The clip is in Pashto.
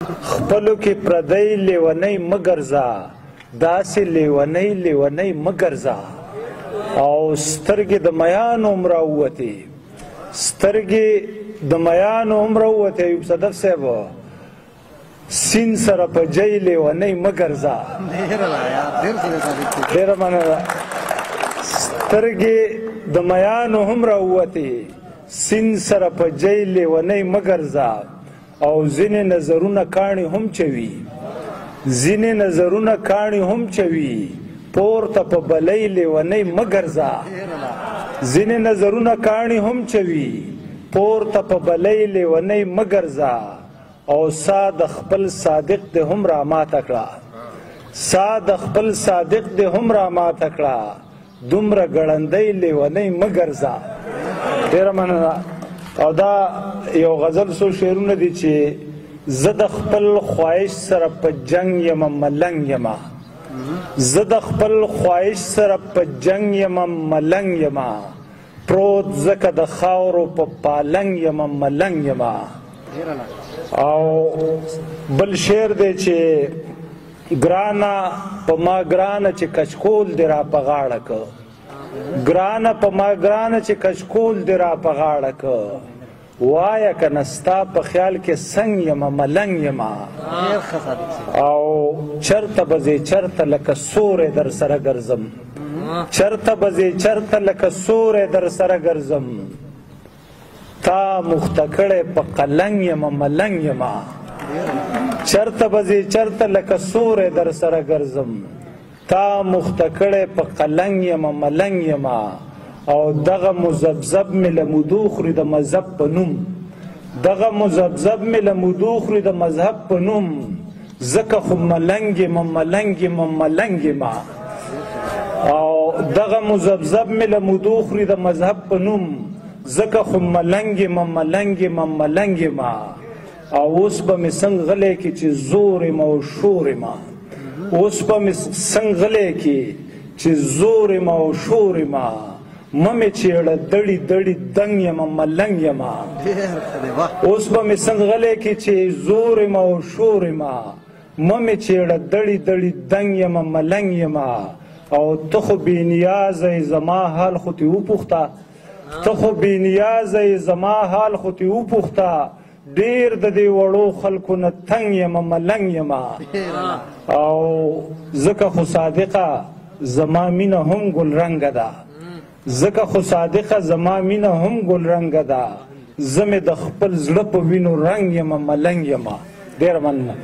خپلو کې پردی لیونی مه ګرځه، داسې لیونی لیونی مه ګرځه. او سترګې د میانو هم راووتې، سترګې د میانو هم راووتې. ایوب صدف صاحب سین سره په جی لیونی مه ګرځه. ډېره مننه ده. سترګې د میانو هم راووتې، سین سره په جی لیونی مه ګرځه. او ځینې نظرونه کاڼي هم چوي، ځینې نظرونه کاڼي هم چوي، پورته په بلی لیونی مه ګرځه. ځینې نظرونه کاڼي هم چوي، پورته په بلی لیونی مه ګرځه. او سا د خپل صادق دې هم راماته کړه، سا د خپل صادق دې هم راماته کړه. دومره ګړندی لیونی مه ګرځه. ډېره مننه. او دا یو غزل څو شعرونه دي چې زه د خپل خواهش سره په جنګ یمه ملنګ یمه، زه د خپل خواهش سره په جنګ یمه ملنګ یمه، پروت ځکه د خاورو په پالنګ یمه ملنګ یمه. او بل شعر دی چې ګرانه په ما ګرانه چې کچکول دې را په غاړه که، ګرانه په ما ګرانه چې کچکول دې را په غاړه که. وایه که نه ستا په خیال کې سنګ یمه ملنګ یمه. او چرته به ځې چرته لکه سوری در سره ګرځم، چرته به ځې چرته لکه سوری در سره ګرځم. تا مخته کړی په قلنګ یمه ملنګ یمه. چرته به ځې چرته لکه سوری در سره ګرځم. تا مخته کړی په قلنګ یمه ملنګ یمه. او دغه مذبذب مې له مودو خوري د مذهب په نوم، دغه مذبذب مې له مودو خوري د مذهب په نوم. ځکه خو ملنګ یم ملنګ یم ملنګ یم. او دغه مذبذب مې له مودو خوري د مذهب په نوم. ځکه خو ملنګ یم ملنګ یم ملنګ یم. او اوس به مې څنګه غلی کې چې زور یم او شور یم، اوس به مې څنګه غلی کې چې زور یم او شور یم. مه مې چېړه دړي دړي دنګ یم ملنګ یم. اوس به مې څنګه غلی کې چې زور یم او شور یم. مه مې چېړه دړي دړي دنګ یم ملنګ یم. او ته خو بې نیازه یې زما حال خو تې وپوښته، ته خو بې نیازه یې زما حال خو تې وپوښته. ډېر د دې وړو خلکو نه تنګ یم ملنګ یم. او ځکه خو صادقه زما مینه هم ګلرنګه ده، ځکه خو صادقه زما مینه هم ګلرنګه ده. زه مې د خپل زړه په وینو رنګ یم ملنګ یم. ډېره مننه.